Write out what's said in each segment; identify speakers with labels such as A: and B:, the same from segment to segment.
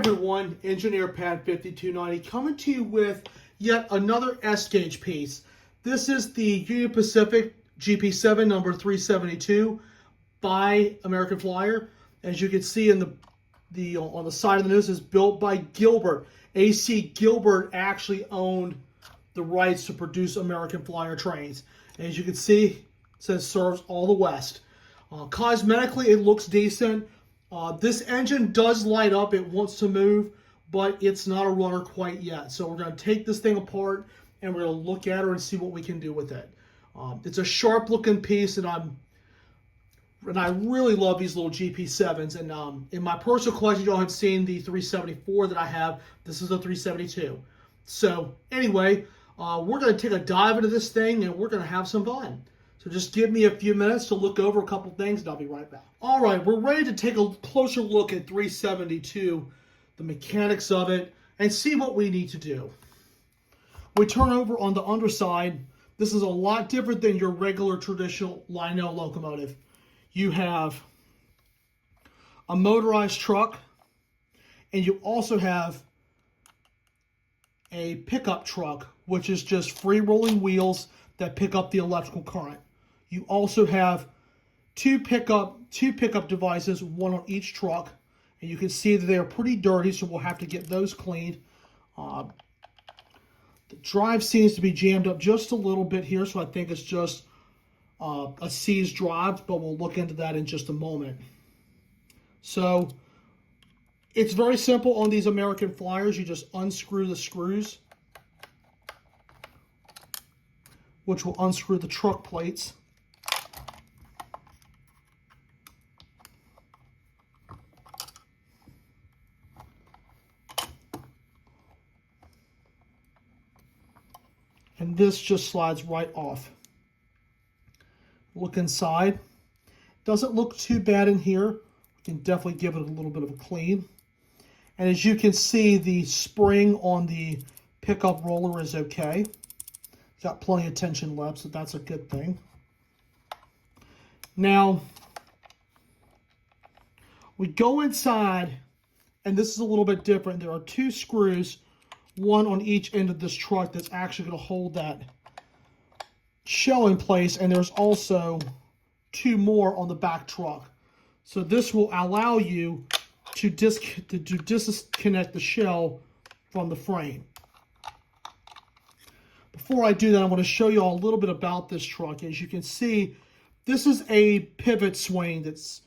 A: everyone, Engineer Pat 5290 coming to you with yet another S-gauge piece. This is the Union Pacific GP7 number 372 by American Flyer. As you can see in on the side of the news, is built by Gilbert. AC Gilbert actually owned the rights to produce American Flyer trains. And as you can see, it says serves all the West. Cosmetically, it looks decent. This engine does light up. It wants to move, but it's not a runner quite yet. So we're going to take this thing apart and we're going to look at her and see what we can do with it. It's a sharp looking piece, and I really love these little GP7s. And in my personal collection, y'all have seen the 374 that I have. This is a 372. So anyway, we're going to take a dive into this thing and we're going to have some fun. So just give me a few minutes to look over a couple things and I'll be right back. All right, we're ready to take a closer look at 372, the mechanics of it, and see what we need to do. We turn over on the underside. This is a lot different than your regular traditional Lionel locomotive. You have a motorized truck, and you also have a pickup truck, which is just free rolling wheels that pick up the electrical current. You also have two pickup devices, one on each truck, and you can see that they are pretty dirty, so we'll have to get those cleaned. The drive seems to be jammed up just a little bit here, so I think it's just a seized drive, but we'll look into that in just a moment. So it's very simple on these American Flyers. You just unscrew the screws, which will unscrew the truck plates. And this just slides right off. Look inside. Doesn't look too bad in here. We can definitely give it a little bit of a clean. And as you can see, the spring on the pickup roller is okay. Got plenty of tension left, so that's a good thing. Now, we go inside, and this is a little bit different. There are two screws, one on each end of this truck, that's actually going to hold that shell in place, and there's also two more on the back truck. So this will allow you to disconnect the shell from the frame. Before I do that, I want to show you all a little bit about this truck. As you can see, this is a pivot swing that's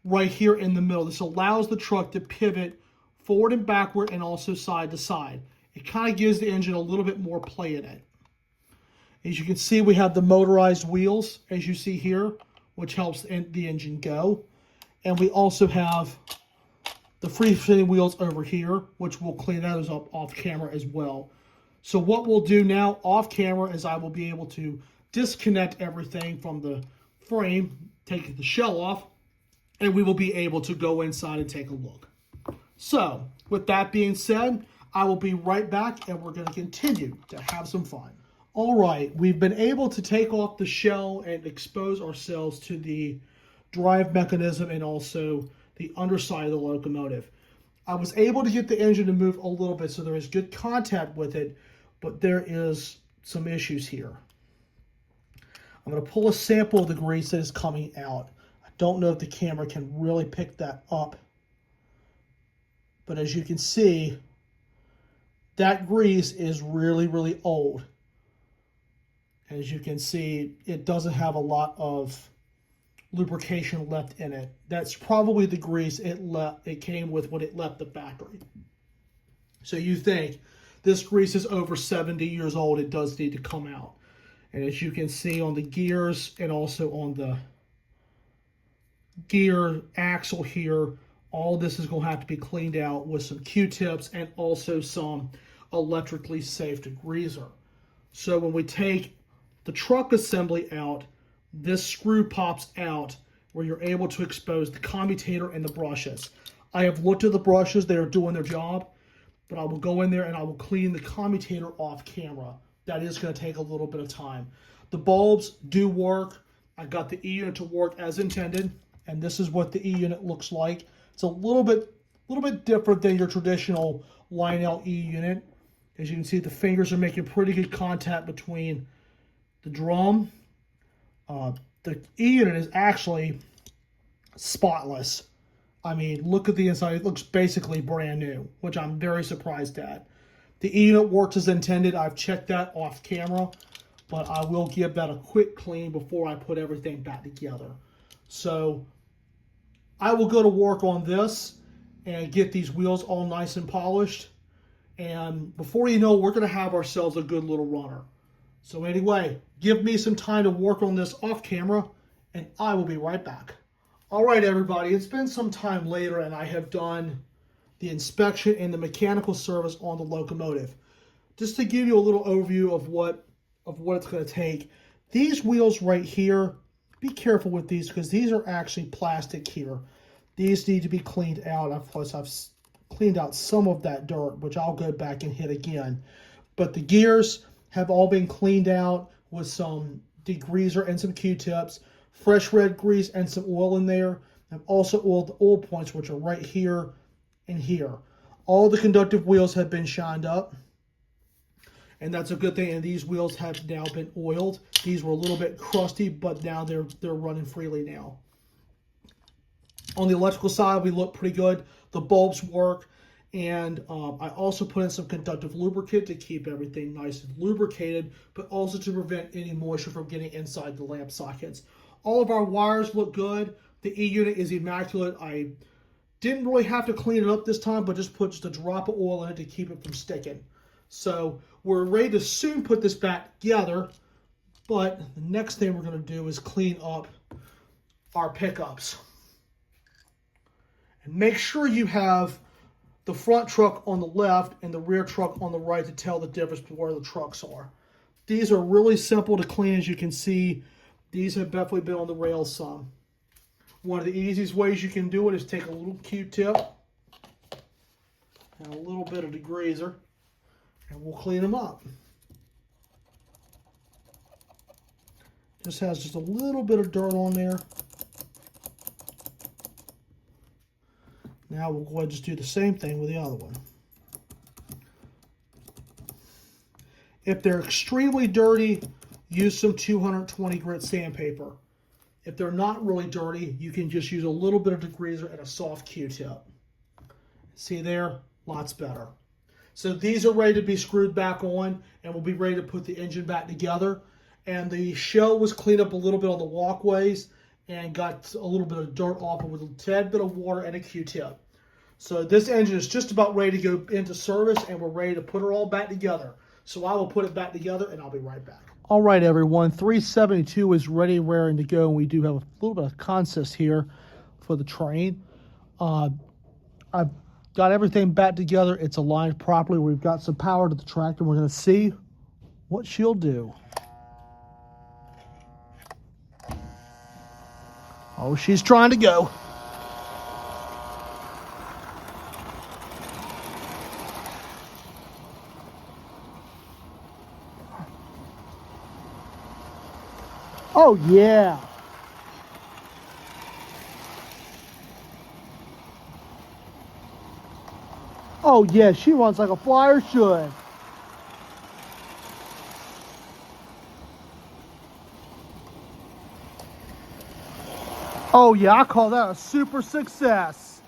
A: right here in the middle. This allows the truck to pivot forward and backward and also side to side. It kind of gives the engine a little bit more play in it. As you can see, we have the motorized wheels, as you see here, which helps the engine go. And we also have the free-spinning wheels over here, which we'll clean those up off camera as well. So what we'll do now off camera is I will be able to disconnect everything from the frame, take the shell off, and we will be able to go inside and take a look. So with that being said, I will be right back and we're going to continue to have some fun. All right, we've been able to take off the shell and expose ourselves to the drive mechanism and also the underside of the locomotive. I was able to get the engine to move a little bit, so there is good contact with it, but there is some issues here. I'm going to pull a sample of the grease that is coming out. I don't know if the camera can really pick that up, but as you can see, that grease is really, really old. As you can see, it doesn't have a lot of lubrication left in it. That's probably the grease it came with when it left the factory. So you think this grease is over 70 years old, it does need to come out. And as you can see on the gears and also on the gear axle here, all this is going to have to be cleaned out with some Q-tips and also some electrically safe degreaser. So when we take the truck assembly out, this screw pops out where you're able to expose the commutator and the brushes. I have looked at the brushes, they are doing their job, but I will go in there and I will clean the commutator off camera. That is going to take a little bit of time. The bulbs do work. I got the E-unit to work as intended, and this is what the E-unit looks like. It's a little bit A little bit different than your traditional Lionel E unit. As you can see, the fingers are making pretty good contact between the drum. The E unit is actually spotless. I mean, look at the inside. It looks basically brand new, which I'm very surprised at. The E unit works as intended. I've checked that off camera, but I will give that a quick clean before I put everything back together. So I will go to work on this and get these wheels all nice and polished. And before you know, we're going to have ourselves a good little runner. So anyway, give me some time to work on this off camera, and I will be right back. All right, everybody, it's been some time later, and I have done the inspection and the mechanical service on the locomotive. Just to give you a little overview of what it's going to take. These wheels right here, be careful with these because these are actually plastic here. These need to be cleaned out. Plus, I've cleaned out some of that dirt, which I'll go back and hit again. But the gears have all been cleaned out with some degreaser and some Q-tips, fresh red grease and some oil in there. I've also oiled the oil points, which are right here and here. All the conductive wheels have been shined up, and that's a good thing. And these wheels have now been oiled. These were a little bit crusty, but now they're running freely now. On the electrical side, we look pretty good. The bulbs work. And I also put in some conductive lubricant to keep everything nice and lubricated, but also to prevent any moisture from getting inside the lamp sockets. All of our wires look good. The E unit is immaculate. I didn't really have to clean it up this time, but just put a drop of oil in it to keep it from sticking. So we're ready to soon put this back together, but the next thing we're going to do is clean up our pickups. And make sure you have the front truck on the left and the rear truck on the right to tell the difference between where the trucks are. These are really simple to clean, as you can see. These have definitely been on the rails some. One of the easiest ways you can do it is take a little Q-tip and a little bit of degreaser, and we'll clean them up. Just has just a little bit of dirt on there. Now we'll go ahead and just do the same thing with the other one. If they're extremely dirty, use some 220 grit sandpaper. If they're not really dirty, you can just use a little bit of degreaser and a soft Q-tip. See there? Lots better. So these are ready to be screwed back on, and we'll be ready to put the engine back together. And the shell was cleaned up a little bit on the walkways and got a little bit of dirt off it with a tad bit of water and a Q-tip. So this engine is just about ready to go into service, and we're ready to put it all back together. So I will put it back together, and I'll be right back. All right, everyone. 372 is ready, raring to go, and we do have a little bit of consist here for the train. I've got everything back together. It's aligned properly. We've got some power to the tractor. We're going to see what she'll do. Oh, she's trying to go. Oh, yeah. Oh, yeah, she runs like a flyer should. Oh, yeah, I call that a super success.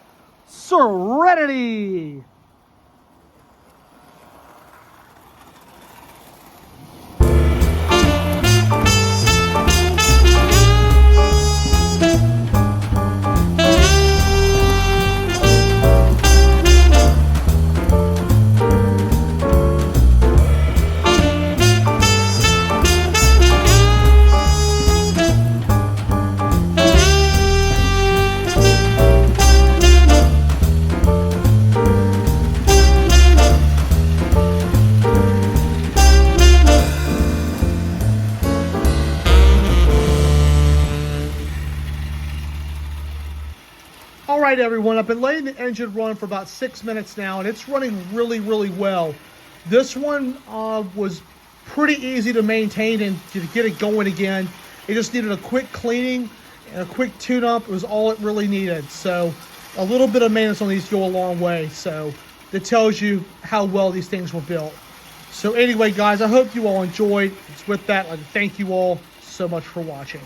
A: Serenity. All right, everyone, I've been letting the engine run for about 6 minutes now, and it's running really, really well. This one was pretty easy to maintain and to get it going again. It just needed a quick cleaning and a quick tune-up. It was all it really needed. So A little bit of maintenance on these go a long way. So it tells you how well these things were built. So anyway, guys, I hope you all enjoyed. With that, I'd like to thank you all so much for watching.